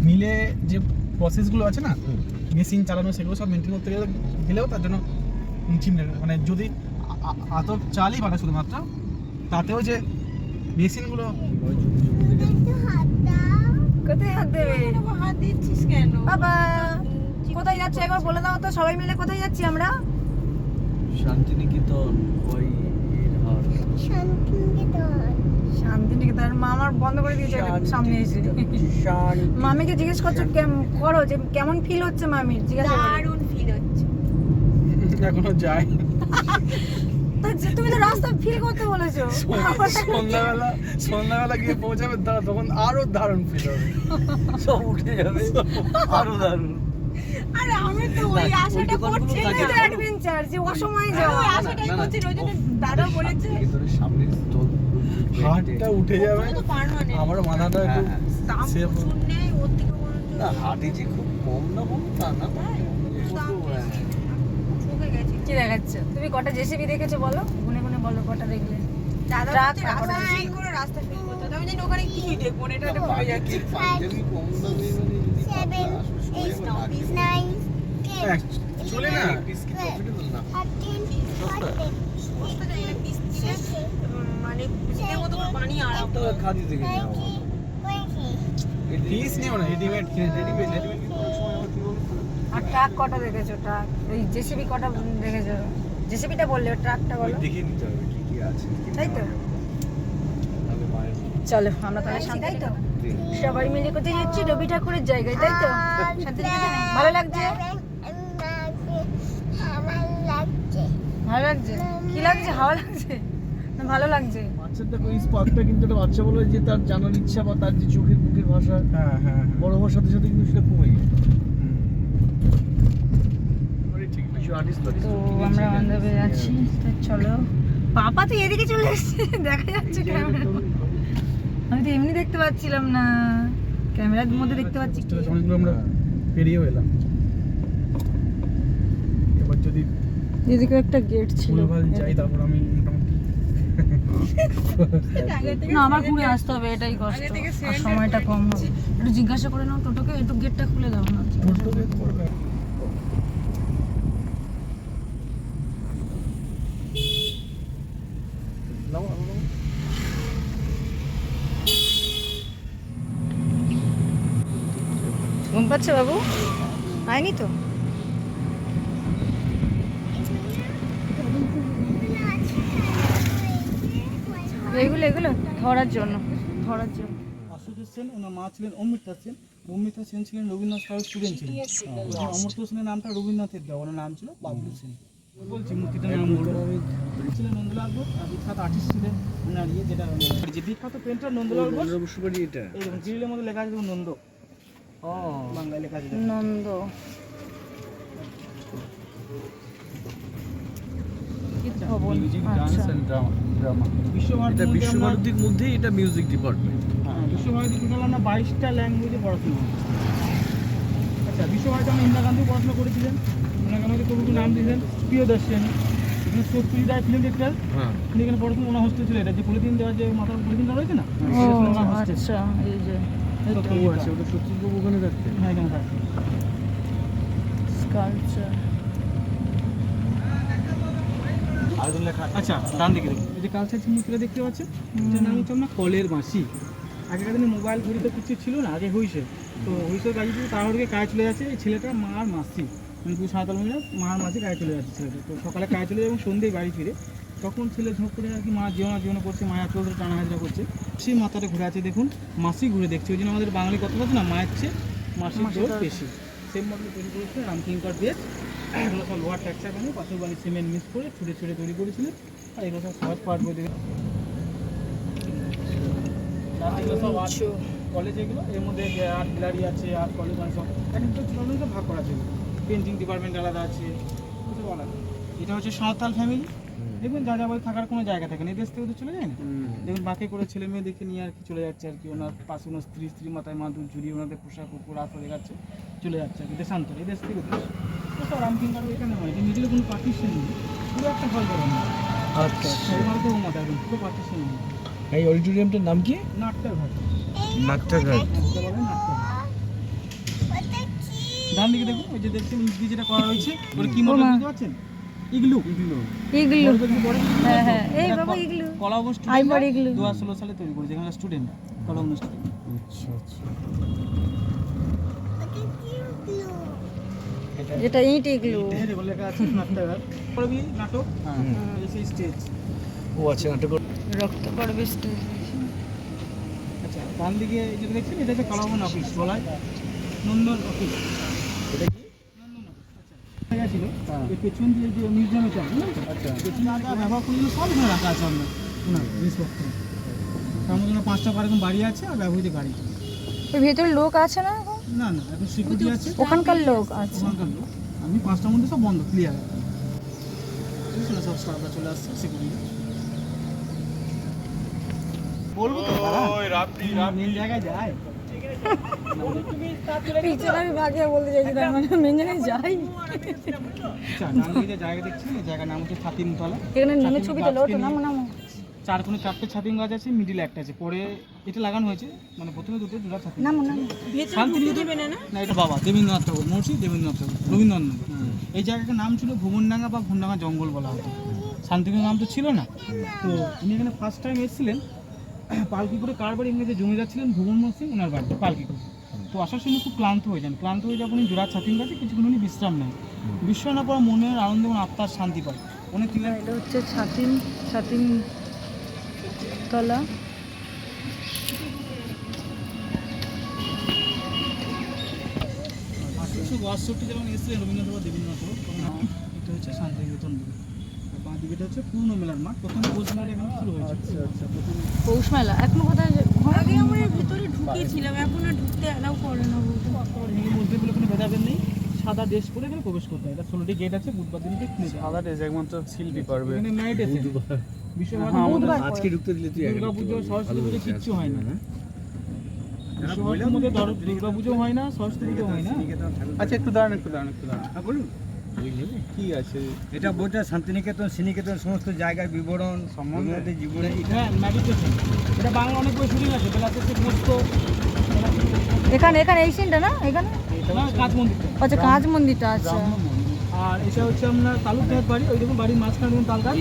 মিলে যে প্রসেসগুলো আছে না মেশিন চালানো সেগুলো সব মেনটেন করতে গেলেও তার জন্য মানে যদি আতপ চালই বানা শুধুমাত্র তাতেও যে মেশিনগুলো কোথায় হাত দেবে? হাত দিচ্ছিস কেন বাবা কোথায় যাচ্ছি একবার বলে দাও তো, সবাই মিলে কোথায় যাচ্ছি আমরা? শান্তিনিকেতন। ওই শান্তিনিকেতন। মা আমার বন্ধ করে দিয়েছে সামনে এসে। মামিকে জিজ্ঞেস করছো করো যে কেমন ফিল হচ্ছে মামির, জিজ্ঞাসা করো। দারুণ ফিল হচ্ছে। এখনো যায়। তুমি তো রাস্তা ফিল করতে বলেছো। সন্ধ্যাবেলা গিয়ে পৌঁছাবে তখন আরো দারুণ ফিল হবে, সব উঠে যাবে আরো দারুণ। আরে আমি তো ওই আশাটা করছি না, এটা অ্যাডভেঞ্চার যে অসময়ে যাওয়া। ওই আশাটাই করছি, ওই জন্য দাদা বলেছে ভিতরে সামনের স্টল হাতটা উঠে যাবে। তো পারমানেন্ট আমার মাথাটা একটু দাম সেভ প্রচুর নেই, ওর থেকে বরঞ্চ না হাটে যে খুব কম না বলুন তা না, দাম বেশি। ঠকে গেছি। কি দেখাচ্ছ তুমি? কটা জেসিবি দেখেছো বলো, গুনে গুনে বলো কটা দেখলে? দাদা ট্রাক বলছে রাস্তা ফিল করে রাস্তা ফিল করতে হবে। আমি জানি ওখানে কি দেখবো না, এটা ভুলে যাচ্ছি। পাঞ্জাবি কম দামে মানে যদি চলে না বিস্কিট প্রফিটেবল না বুঝতে জানি না, পিস কিনে মানে পিসের মতো করে বানিয়ে আরাম তো খাদি থেকে নেওয়া পিস নিও না, রেডিমেড কিনে রেডিমেড আর ট্রাক কটা দেখেছো? ট্রাক এই জেসিবি কটা দেখেছো? জেসিবিটা বললে, ট্রাকটা বলো। দেখে নিতে হবে কি কি আছে তাই তো, তাহলে মায়ের চলো আমরা তাহলে তাই তো সবাই মিলে কোথায় যাচ্ছি? রবি ঠাকুরের জায়গায়, তাই তো? ভালো লাগছে? ভালো লাগছে? কি লাগছে? হাওয়া লাগছে না ভালো লাগছে? বাচ্চার দেখো এই স্পার্কটা কিন্তু একটা বাচ্চা বলে যে তার জানার ইচ্ছা বা তার যে চোখের মুখের ভাষা হ্যাঁ হ্যাঁ বড় হওয়ার সাথে সাথে কিন্তু সেটা কমে যায়। ঠিক কিছু আর্টিস্ট তো আমরা বান্ধবে আছি, তো চলো। পাপা তো এদিকে চলে এসেছে, দেখা যাচ্ছে ক্যামেরা। আমি তো এমনি দেখতে পাচ্ছিলাম না, ক্যামেরার মধ্যে দেখতে পাচ্ছি কি। অনেকগুলো আমরা পেরিয়েও এলাম। এবার যদি এদিকে একটা গেট ছিল, ভুলভাল যাই তারপর আমি মোটামুটি না আমার ঘুরে আসতে হবে, এটাই কষ্ট। আর সময়টা কম হবে। একটু জিজ্ঞাসা করে নাও টোটোকে, একটু গেটটা খুলে দাও না। ঘুম পাচ্ছে বাবু? আয়নি তো? এগুলো এগুলো ধরার জন্য, ধরার জন্য। আশুতোষ সেন, ওনার মা ছিলেন অমৃতা সেন। অমৃতা সেন ছিলেন রবীন্দ্রনাথ ঠাকুরের স্টুডেন্ট ছিলেন। অমর্ত্য সেনের নামটা রবীন্দ্রনাথের দেওয়া, ওনার নাম ছিল বাবলু সেন। বলছি মূর্তিটার নাম বলবো। ছিলেন নন্দলাল বোস, আর বিখ্যাত আর্টিস্ট ছিলেন ওনার যেটা যে বিখ্যাত পেন্টার নন্দলাল বোস। বসুবাড়ি এটা এই দেখুন গ্রিলের মধ্যে লেখা আছে দেখুন নন্দ, বাংলায় লেখা আছে। নন্দ ভবন, আচ্ছা। বিশ্বভারতী বিশ্বভারতীর মধ্যেই এটা মিউজিক ডিপার্টমেন্ট। বিশ্বভারতী টোটাল আমরা 22টা ল্যাঙ্গুয়েজে পড়াশোনা করি। আচ্ছা বিশ্বভারতী আমরা ইন্দিরা গান্ধী পড়াশোনা করেছিলেন, ইন্দিরা গান্ধীকে কবি নাম দিয়েছেন প্রিয়দর্শন। এখানে সত্যি রায় ফিল্ম ডিরেক্টর, উনি এখানে পড়াশোনা ওনার হোস্টেল ছিল। এটা যে পলিথিন দেওয়ার যে মাথার পলিথিনটা রয়েছে না, ও আচ্ছা, এই যে আছে ওটা সত্যিবাবু ওখানে থাকতেন। হ্যাঁ এখানে থাকে। স্কাল্পচার। আচ্ছা ডান দিকে দেখুন, এই যে কালচার চিহ্নটা দেখতে পাচ্ছেন, এটার নাম হচ্ছে আপনার কলের বাঁশি। আগেকার দিনে মোবাইল ঘড়ি তো কিছু ছিল না, আগে হুইসেল। তো হুইসেল বাজিয়ে দিয়ে তাড়াহুড়ো কাজ চলে যাচ্ছে। এই ছেলেটা মার মাসি, মানে দুই সাঁওতাল মহিলা মার মাসি কাজে চলে যাচ্ছে ছেলেটা। তো সকালে কাজ চলে যায় এবং সন্ধ্যেই বাড়ি ফিরে। তখন ছেলে ঝোঁক করে আর কি মা জীবনা করছে, মায়া চোখ ধরে টানা হাজরা করছে। সেই মাথাটা ঘুরে আছে দেখুন, মাসি ঘুরে দেখছে। ওই জন্য আমাদের বাঙালি কথা আছে না, মায়ের চেয়ে মাসির জোর বেশি। সেম মডেল তৈরি করেছে রামকিঙ্কর বেশ। এগুলো সব লোহার ট্যাক্সার বানিয়ে পাশের বাড়ি সিমেন্ট মিক্স করে ছুটে ছুটে তৈরি করেছিলেন। আর এগুলো সব সহজ পার্ট বই দেবে। এগুলো সব আর্ট কলেজ, এগুলো এর মধ্যে আর্ট গ্যালারি আছে, আর্ট কলেজ আছে, সব একটা ছোটো ভাগ করা ছিল। পেন্টিং ডিপার্টমেন্ট আলাদা আছে, কিছু আলাদা। এটা হচ্ছে সাঁওতাল ফ্যামিলি। দেখবেন যা যাবো থাকার কোনো জায়গা থাকে না, এই দেশ থেকে তো চলে যায় না। দেখুন বাকি করে ছেলে মেয়ে দেখে নিয়ে আর কি চলে যাচ্ছে আর কি। ওনার পাশে ওনার স্ত্রী মাথায় মাদুর ঝুড়ি, ওনাদের পোশাক উপর আঁচড়ে দেখাচ্ছে, চলে যাচ্ছে আর কি দেশান্তর, এই দেশ থেকে দেশ। তো রামকিঙ্কর এখানে হয়, মিডিলে কোনো পার্টিশন নেই, পুরো একটা হল করা হয়। আচ্ছা সৌমার্কের মতো একদম পুরো পার্টিশন নেই। এই অডিটোরিয়ামটার নাম কি? নাট্যঘাট, নাট্যঘাট। বলে নাট্যঘাট। ডান দিকে দেখুন, ওই যে দেখছেন ইট দিয়ে যেটা করা রয়েছে, ওটা কি মডেল বুঝতে পারছেন? ইগলু। ইগলু। বড় হ্যাঁ হ্যাঁ, এই বাবা ইগলু। কলাবস্ট আইবার ইগলু। 2016 সালে তৈরি করেছে, এখানকার স্টুডেন্ট, কলাবস্ট স্টুডেন্ট। আচ্ছা আচ্ছা। যেটা ইট ইগলু। এটা বলে লেখা আছে নাট্যকার করবি নাটক, এই সেই স্টেজ। ও আচ্ছা, নাটক। রক্ত করবে স্টেজ। আচ্ছা, ডান দিকে যেটা দেখছেন এটা হচ্ছে কলাভবন অফিস, বলা হয় নন্দন অফিস। এটা কি নন্দন অফিস? আচ্ছা, জায়গা ছিল এই পেছন দিয়ে যে মিউজিয়ামে চান, আচ্ছা, পেছনে আগে ব্যবহার করলে সব এখানে রাখা আছে আমরা ওনার জিনিসপত্র। তার মধ্যে 5টা এরকম বাড়ি আছে আর ব্যবহৃত গাড়ি। ওই ভেতরে লোক আছে না এখন? না না, এখন সিকিউরিটি আছে ওখানকার লোক আছে। ওখানকার লোক। আমি 5টার মধ্যে সব বন্ধ, ক্লিয়ার। সব স্টাফরা চলে আসছে, সিকিউরিটি বলবো তো মেন জায়গায় যায়। পিছনে আমি বাকিয়ে বলতে চাইছি, তার মানে মেন জায়গায় যাই। আচ্ছা, ডান দিকে যে জায়গা দেখছেন, এই জায়গার নাম হচ্ছে ছাতিমতলা। এখানে নেমে ছবি তোলো, ওঠো নামো নামো। 4 কোণে 4টে ছাতিম গাছ আছে, মিডিলে একটা আছে, পরে এটা লাগানো হয়েছে, মানে প্রথমে দুটো জোড়া ছাতিম। নামো নামো। শান্তিনিকেতন না, এটা বাবা দেবেন্দ্রনাথ ঠাকুর, মহর্ষি দেবেন্দ্রনাথ ঠাকুর, রবীন্দ্রনাথ। এই জায়গাটার নাম ছিল ভুবনডাঙ্গা বা ভুবনডাঙ্গা জঙ্গল বলা হতো। শান্তিনিকেতন নাম তো ছিল না। তো উনি এখানে ফার্স্ট টাইম এসেছিলেন পালকি করে। কার বাড়ি? ইংরেজি জমিদার ছিলেন ভুবনমোহন সিং, ওনার বাড়ি পালকি করে। তো আসার সময় খুব ক্লান্ত হয়ে যান, ক্লান্ত হয়ে যখন উনি জোড়া ছাতিম গাছে কিছুক্ষণ উনি বিশ্রাম নেন। বিশ্রাম নেওয়ার পর মনের আনন্দ এবং আত্মার শান্তি পায়। উনি তিলের এটা হচ্ছে ছাতিম তলা। 1862 যখন এসেছিলেন রবীন্দ্রনাথ বা দেবেন্দ্রনাথ ঠাকুর, তখন এটা হচ্ছে শান্তিনিকেতন বলে। বাঁ দিকেটা হচ্ছে পূর্ণ মেলার মাঠ, প্রথম পৌষ মেলা এখানে শুরু হয়েছে। পৌষ মেলা এখনো কোথায়? আগে আমরা এর ভিতরে ঢুকেছিলাম, এখন আর ঢুকতে অ্যালাউ করে না বলতে। হিন্দু মসজিদ বলে কোনো ভেদাভেদ নেই, সাদা ড্রেস পরে এখানে প্রবেশ করতে হয়। এটা 16টি গেট আছে, বুধবার দিনকে খুলে যায়। সাদা ড্রেস একমাত্র শিল্পী পারবে। এখানে নাইট এসে বিশ্বভারতী বুধবার আজকে ঢুকতে দিলে তুই দুর্গা পুজো, সরস্বতী পুজো কিচ্ছু হয় না। বিশ্বভারতীর মধ্যে দুর্গা পুজো হয় না, সরস্বতী পুজো হয় না। আচ্ছা, একটু দাঁড়ান। বলুন, কি আছে? এটা বইটা শান্তিনিকেতন শ্রীনিকেতন সমস্ত জায়গার বিবরণ সম্বন্ধে জীবনে হ্যাঁ, মেডিটেশন। এটা বাংলা অনেক বই শুটিং আছে, বেলাতে সমস্ত এখানে এই সিনটা না এখানে? কাজ মন্দিরটা। আচ্ছা, কাজ মন্দিরটা আছে। আর এটা হচ্ছে আপনার তালুকদার বাড়ি, ওই দেখুন বাড়ির মাঝখানে দেখুন তাল গাছ।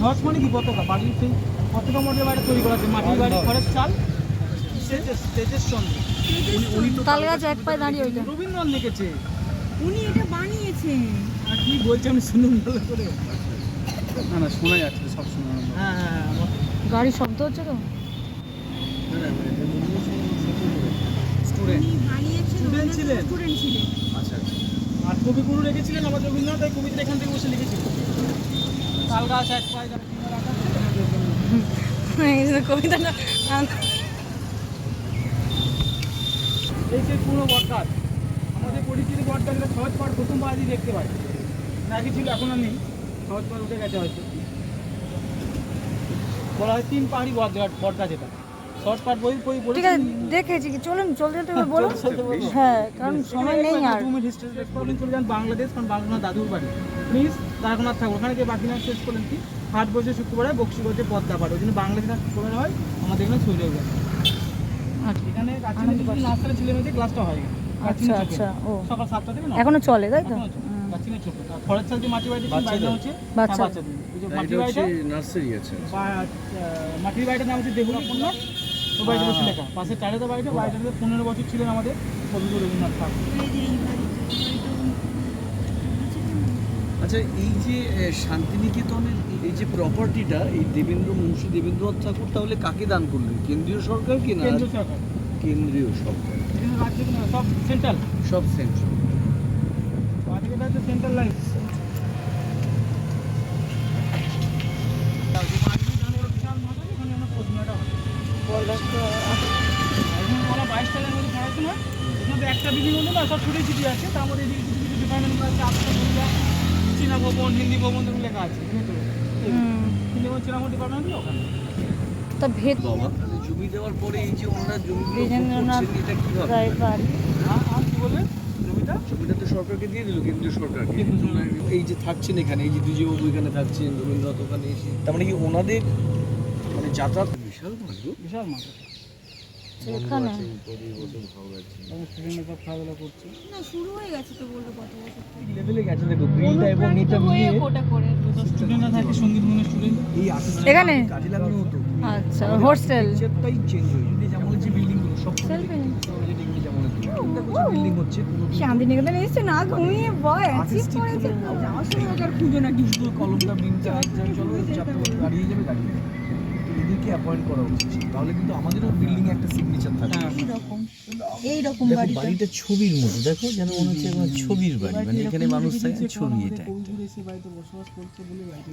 ধ্বজ মানে কি? পতাকা। বাড়ির সেই পতাকা মডেল বাড়ি তৈরি করা আছে, মাটির বাড়ি, খড়ের চাল, তেজেশ চন্দ্র। উনি তো তাল গাছ এক পায়ে দাঁড়িয়ে ওইটা। রবীন্দ্রনাথ লিখেছে। উনি এটা বানিয়েছেন। আর কি বলছে আমি শুনুন ভালো করে। না, শোনা যাচ্ছে, সব শোনা। হ্যাঁ হ্যাঁ, গাড়ির শব্দ হচ্ছে তো। স্টুডেন্ট উনি বানিয়েছেন, Student ছিলেন। স্টুডেন্ট ছিলেন। আচ্া আর কবিগুরু রেখেছিলেন আমার রবীন্দ্রনাথ, এই কবিতা এখান থেকে বসে লিখেছিল। তাল গাছ এক পায়ে যারা তিনবার রাখা আছে। কবিতাটা এই সেই পুরো বটগাছ, আমাদের পরিচিত বটগাছ, এটা সহজ পাঠ প্রথম বাড়ি দেখতে পাই। নাকি ছিল, এখন আর নেই, সহজ পাঠ উঠে গেছে হয়তো। বলা হয় 3 পাহাড়ি বটগাছ এটা। সহজ পাঠ বই বই ঠিক আছে, দেখেছি। চলুন চলতে চলতে বলো। হ্যাঁ, কারণ সময় নেই আর। চলে যান বাংলাদেশ, কারণ বাংলা দাদুর বাড়ি প্লিজ তারকনাথ ঠাকুর, ওখানে গিয়ে বাকি নাচ শেষ করলেন কি হাট বসে শুক্রবারে, বক্সি বসে পদ্মা পাঠ, ওই জন্য বাংলাদেশ নাচ করে হয় আমাদের এখানে ছুঁয়ে যাবে। এখানে নাচটা ছেলে মেয়েদের ক্লাসটা হয় এখানে। আচ্ছা আচ্ছা, ও সকাল 7টা থেকে 9টা। এখনো চলে তাই তো? কাচিনের ছোট খড়ের চাল যে মাটি বাড়িতে বাইরে হচ্ছে বাচ্চা। বাচ্চাদের ওই যে মাটির বাড়িটা, নার্সারি আছে। মাটির বাড়িটার নাম হচ্ছে দেহুলাপন্ন। তো বাড়িতে বসে লেখা পাশে টাইলে তো বাড়িটা 15 বছর ছিলেন আমাদের কবিগুরু রবীন্দ্রনাথ ঠাকুর। আচ্ছা, এই যে শান্তিনিকেতনের এই যে প্রপার্টিটা, এই মুন্সী দেবেন্দ্রনাথ ঠাকুর তাহলে কাকে দান করলেন? কেন্দ্রীয় সরকার কি না? কেন্দ্রীয় সরকার, কেন্দ্রীয় সরকার, এখানে রাজ্য সব সেন্ট্রাল, সব সেন্ট্রাল। এটা হচ্ছে সেন্ট্রাল লাইন। একটা বিল্ডিং হলো না, সব ছুটে ছিটি আছে, তার মধ্যে এদিকে কিছু কিছু ডিপার্টমেন্ট আছে, চীনা ভবন, হিন্দি ভবন এগুলো লেখা আছে। হিন্দি ভবন, চীনা ভবন ডিপার্টমেন্ট ওখানে। তা ভেদ বাবা, জমি দেওয়ার পরে এই যে ওনারা জমিগুলো বীরেন্দ্রনাথ করছেন, এটা কিভাবে? রায় বাড়ি। আর কি বললেন জমিটা? জমিটা তো সরকারকে দিয়ে দিল, কেন্দ্রীয় সরকারকে। এই যে থাকছেন এখানে, এই যে দুজিবাবু এখানে থাকছেন, রবীন্দ্রনাথ ওখানে এসে, তার মানে কি ওনাদের মানে যাতায়াত? বিশাল মাঠ। বিশাল মাঠ। বিশাল মাঠ। বিশাল মাঠ। এখানে স্টুডেন্টরা সব খাওয়া দাওয়া করছে। না শুরু হয়ে গেছে তো বললো কত বছর থেকে। লেভেলে গেছে দেখো গ্রিলটা এবং অনুপ্রাণিত এটা হয়ে মিলিয়ে ওটা করে স্টুডেন্টরা থাকে সঙ্গীত ভবনের স্টুডেন্ট। এই আর্টিস্ট এখানে? কাজে লাগানো হতো। আচ্ছা হোস্টেল পিকচারটাই চেঞ্জ হয়ে যায় যেমন যে বিল্ডিং গুলো সব Selfie? যেমন দেখো যে বিল্ডিং হচ্ছে কোনো শান্তিনিকেতন এসছে না ঘুমিয়ে বয় অ্যাচিভ আর্টিস্টিক করেছে যাওয়ার সময় ওকে আর খুঁজো না কিছু। কলমটা বিনটা চলো চাপটা দাঁড়িয়ে যাবে দাঁড়িয়ে যাবে। এদেরকে অ্যাপয়েন্ট করা উচিত তাহলে কিন্তু আমাদেরও বিল্ডিং এ একটা সিগনেচার থাকবে। এইরকম দেখো বাড়িটা বাড়িটা ছবির মতো দেখো যেন মনে হচ্ছে একবার ছবির বাড়ি মানে এখানে মানুষ থাকে ছবি এটা একটা। কৌজুর এসে বাড়িতে বসবাস করছে বলে বাড়িতে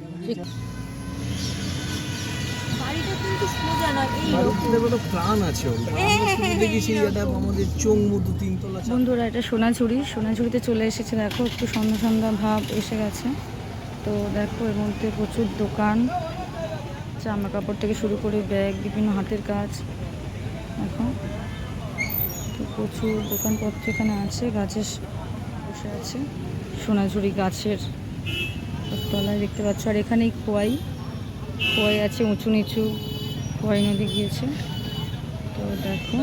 বাড়িটা কিন্তু সোজা না বাড়িতে এইরকম। দেখো তো প্রাণ আছে ওর। আমরা শুধু দেখি সেই একটা আমাদের চোখ মতো তিনতলা ছাদ। বন্ধুরা এটা সোনাঝুরিতে চলে এসেছে দেখো একটু সন্ধ্যা সন্ধ্যা ভাব এসে গেছে তো দেখো এর মধ্যে প্রচুর দোকান জামা কাপড় থেকে শুরু করে ব্যাগ বিভিন্ন হাতের কাজ দেখো তো প্রচুর দোকানপত্র এখানে আছে গাছের বসে আছে সোনাঝুরি গাছের তলায় দেখতে পাচ্ছ আর এখানেই খোয়াই আছে উঁচু নিচু খোয়াই নদী গিয়েছে তো দেখো